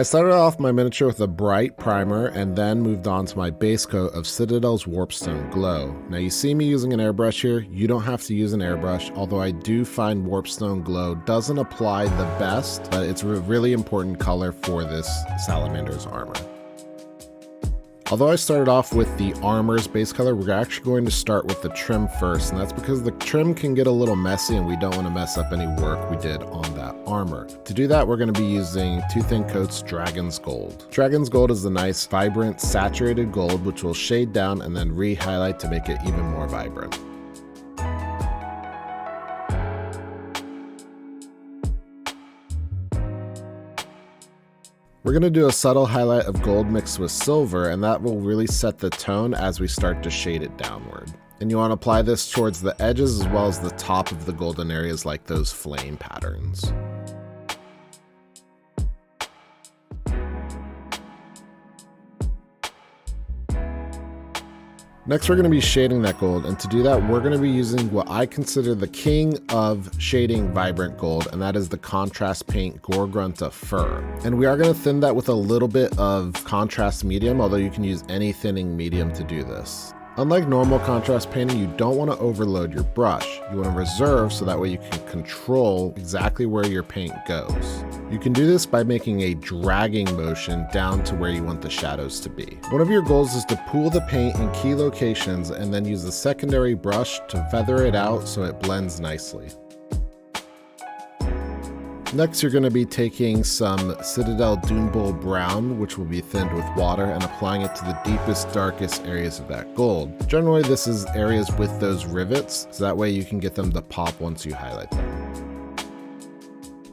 I started off my miniature with a bright primer and then moved on to my base coat of Citadel's Warpstone Glow. Now you see me using an airbrush here. You don't have to use an airbrush, although I do find Warpstone Glow doesn't apply the best, but it's a really important color for this Salamander's armor. Although I started off with the armor's base color, we're actually going to start with the trim first, and that's because the trim can get a little messy and we don't want to mess up any work we did on that armor. To do that, we're going to be using Two Thin Coat's Dragon's Gold. Dragon's Gold is a nice, vibrant, saturated gold, which will shade down and then re-highlight to make it even more vibrant. We're going to do a subtle highlight of gold mixed with silver, and that will really set the tone as we start to shade it downward. And you want to apply this towards the edges as well as the top of the golden areas like those flame patterns. Next, we're going to be shading that gold, and to do that, we're going to be using what I consider the king of shading vibrant gold, and that is the contrast paint Gorgrunta Fur. And we are going to thin that with a little bit of contrast medium, although you can use any thinning medium to do this. Unlike normal contrast painting, you don't want to overload your brush. You want to reserve so that way you can control exactly where your paint goes. You can do this by making a dragging motion down to where you want the shadows to be. One of your goals is to pool the paint in key locations and then use the secondary brush to feather it out so it blends nicely. Next, you're going to be taking some Citadel Dune Bowl Brown, which will be thinned with water, and applying it to the deepest, darkest areas of that gold. Generally, this is areas with those rivets, so that way you can get them to pop once you highlight them.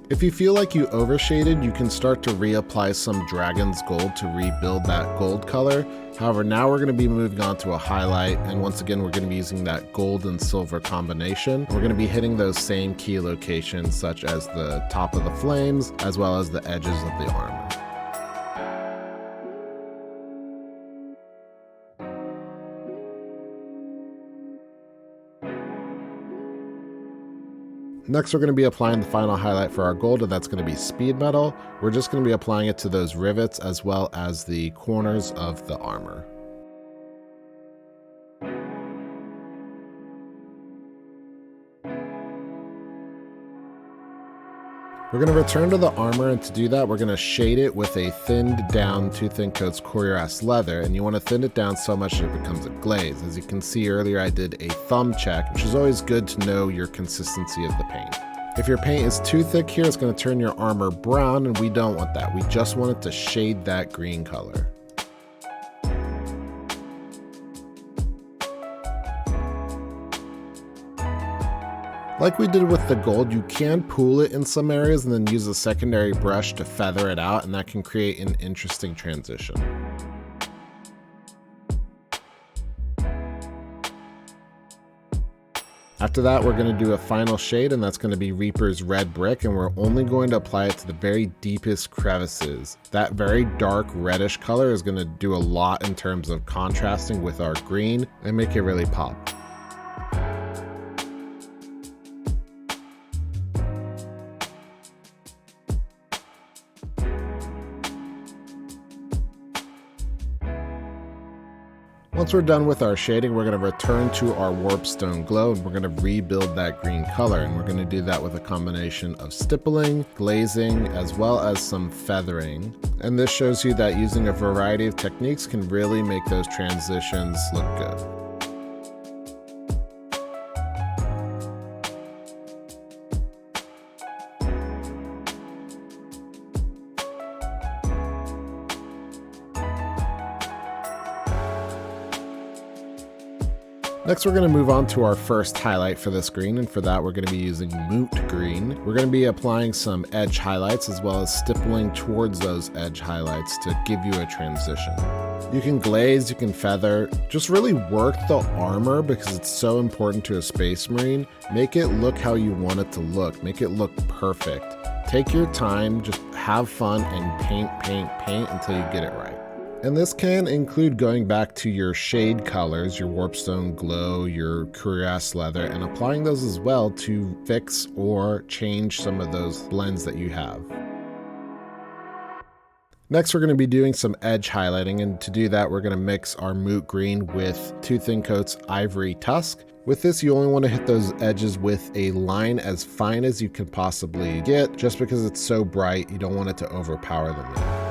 If you feel like you overshaded, you can start to reapply some Dragon's Gold to rebuild that gold color. However, now we're going to be moving on to a highlight, and once again we're going to be using that gold and silver combination. We're going to be hitting those same key locations such as the top of the flames as well as the edges of the armor. Next, we're going to be applying the final highlight for our gold, and that's going to be Speed Metal. We're just going to be applying it to those rivets as well as the corners of the armor. We're going to return to the armor, and to do that, we're going to shade it with a thinned down Two Thin Coat's Cuirass Leather, and you want to thin it down so much that it becomes a glaze. As you can see earlier, I did a thumb check, which is always good to know your consistency of the paint. If your paint is too thick here, it's going to turn your armor brown, and we don't want that. We just want it to shade that green color. Like we did with the gold, you can pool it in some areas and then use a secondary brush to feather it out, and that can create an interesting transition. After that, we're going to do a final shade, and that's going to be Reaper's Red Brick, and we're only going to apply it to the very deepest crevices. That very dark reddish color is going to do a lot in terms of contrasting with our green and make it really pop. Once we're done with our shading, we're going to return to our Warpstone Glow, and we're going to rebuild that green color, and we're going to do that with a combination of stippling, glazing, as well as some feathering. And this shows you that using a variety of techniques can really make those transitions look good. Next, we're going to move on to our first highlight for this green, and for that we're going to be using Moot Green. We're going to be applying some edge highlights as well as stippling towards those edge highlights to give you a transition. You can glaze, you can feather, just really work the armor because it's so important to a Space Marine. Make it look how you want it to look, make it look perfect. Take your time, just have fun and paint until you get it right. And this can include going back to your shade colors, your Warpstone Glow, your Cuirass Leather, and applying those as well to fix or change some of those blends that you have. Next, we're going to be doing some edge highlighting, and to do that, we're going to mix our moot green with 2 thin coats ivory tusk. With this, you only want to hit those edges with a line as fine as you can possibly get. Just because it's so bright, you don't want it to overpower the moot.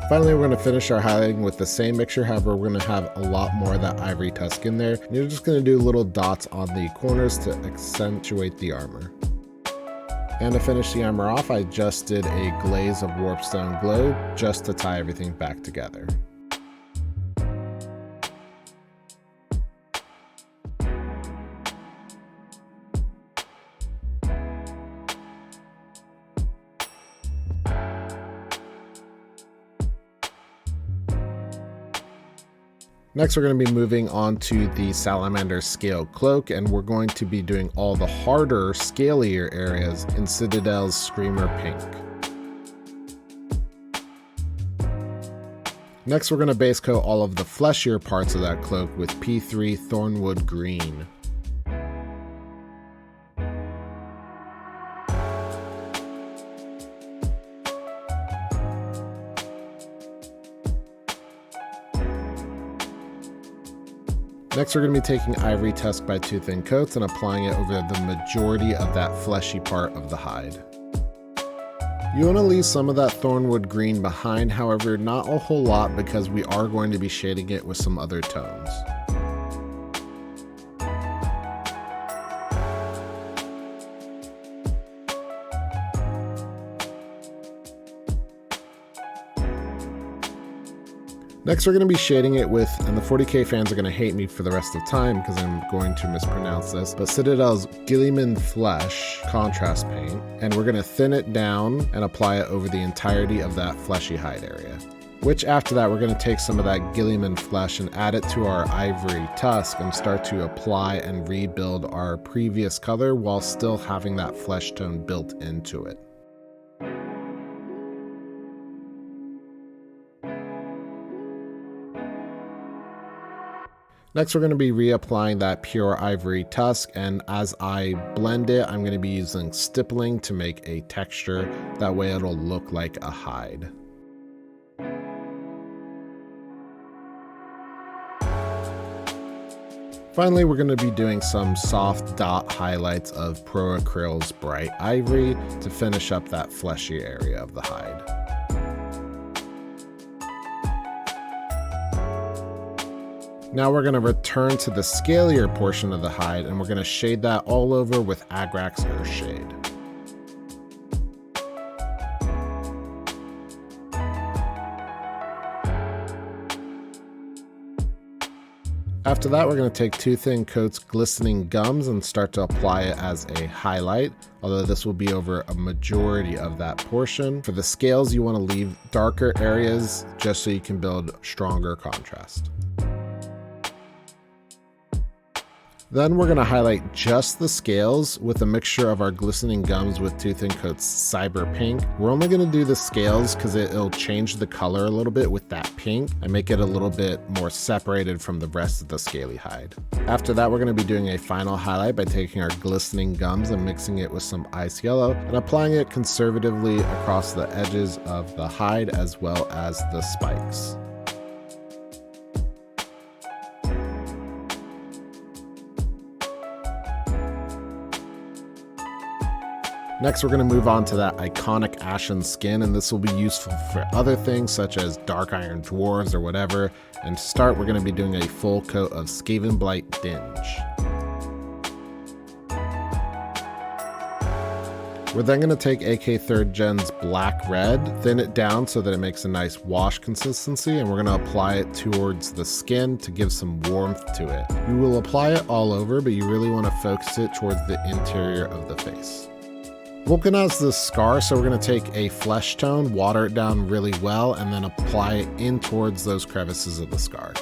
Finally, we're going to finish our highlighting with the same mixture. However, we're going to have a lot more of that ivory tusk in there. And you're just going to do little dots on the corners to accentuate the armor. And to finish the armor off, I just did a glaze of warpstone glow just to tie everything back together. Next, we're going to be moving on to the Salamander scale cloak, and we're going to be doing all the harder, scalier areas in Citadel's Screamer Pink. Next, we're going to base coat all of the fleshier parts of that cloak with P3 Thornwood Green. Next, we're going to be taking Ivory Tusk by 2 thin coats and applying it over the majority of that fleshy part of the hide. You want to leave some of that Thornwood Green behind, however, not a whole lot because we are going to be shading it with some other tones. Next, we're going to be shading it with, and the 40k fans are going to hate me for the rest of time because I'm going to mispronounce this, but Citadel's Gilliman Flesh contrast paint, and we're going to thin it down and apply it over the entirety of that fleshy hide area. Which after that, we're going to take some of that Gilliman Flesh and add it to our Ivory Tusk and start to apply and rebuild our previous color while still having that flesh tone built into it. Next, we're going to be reapplying that pure ivory tusk, and as I blend it, I'm going to be using stippling to make a texture. That way it'll look like a hide. Finally, we're going to be doing some soft dot highlights of Pro Acryl's Bright Ivory to finish up that fleshy area of the hide. Now we're going to return to the scalier portion of the hide, and we're going to shade that all over with Agrax Earthshade. After that, we're going to take 2 thin coats Glistening Gums and start to apply it as a highlight, although this will be over a majority of that portion. For the scales, you want to leave darker areas just so you can build stronger contrast. Then we're going to highlight just the scales with a mixture of our Glistening Gums with 2 thin coats Cyber Pink. We're only going to do the scales because it'll change the color a little bit with that pink and make it a little bit more separated from the rest of the scaly hide. After that, we're going to be doing a final highlight by taking our Glistening Gums and mixing it with some Ice Yellow and applying it conservatively across the edges of the hide as well as the spikes. Next, we're going to move on to that iconic Ashen Skin, and this will be useful for other things such as Dark Iron Dwarves or whatever. And to start, we're going to be doing a full coat of Skaven Blight Dinge. We're then going to take AK 3rd Gen's Black Red, thin it down so that it makes a nice wash consistency, and we're going to apply it towards the skin to give some warmth to it. You will apply it all over, but you really want to focus it towards the interior of the face. Vulkan has this scar, so we're going to take a flesh tone, water it down really well, and then apply it in towards those crevices of the scar.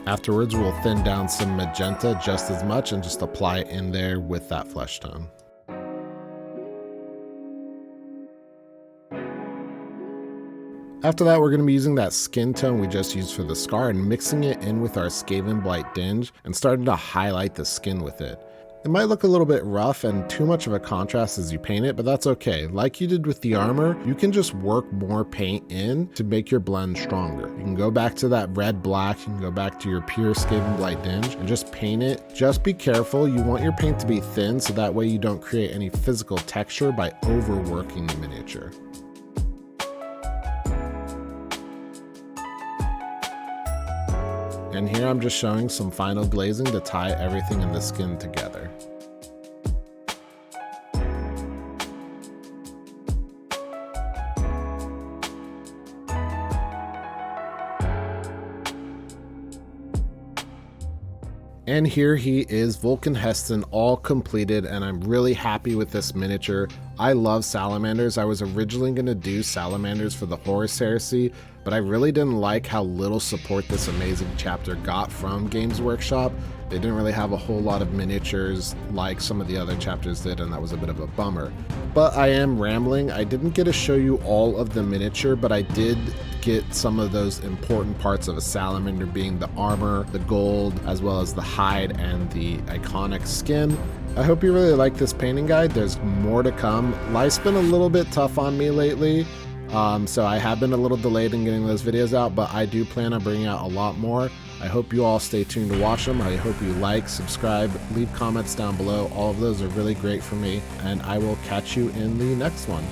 Afterwards, we'll thin down some magenta just as much and just apply it in there with that flesh tone. After that, we're going to be using that skin tone we just used for the scar and mixing it in with our Skaven Blight Dinge and starting to highlight the skin with it. It might look a little bit rough and too much of a contrast as you paint it, but that's okay. Like you did with the armor, you can just work more paint in to make your blend stronger. You can go back to that red-black, you can go back to your pure Skaven Blight Dinge and just paint it. Just be careful, you want your paint to be thin so that way you don't create any physical texture by overworking the miniature. And here I'm just showing some final glazing to tie everything in the skin together. And here he is, Vulkan Hestan, all completed, and I'm really happy with this miniature. I love salamanders. I was originally going to do salamanders for the Horus Heresy, but I really didn't like how little support this amazing chapter got from Games Workshop. They didn't really have a whole lot of miniatures like some of the other chapters did, and that was a bit of a bummer. But I am rambling. I didn't get to show you all of the miniature, but I did get some of those important parts of a salamander, being the armor, the gold, as well as the hide and the iconic skin. I hope you really like this painting guide. There's more to come. Life's been a little bit tough on me lately, so I have been a little delayed in getting those videos out, but I do plan on bringing out a lot more. I hope you all stay tuned to watch them. I hope you like, subscribe, leave comments down below. All of those are really great for me, and I will catch you in the next one.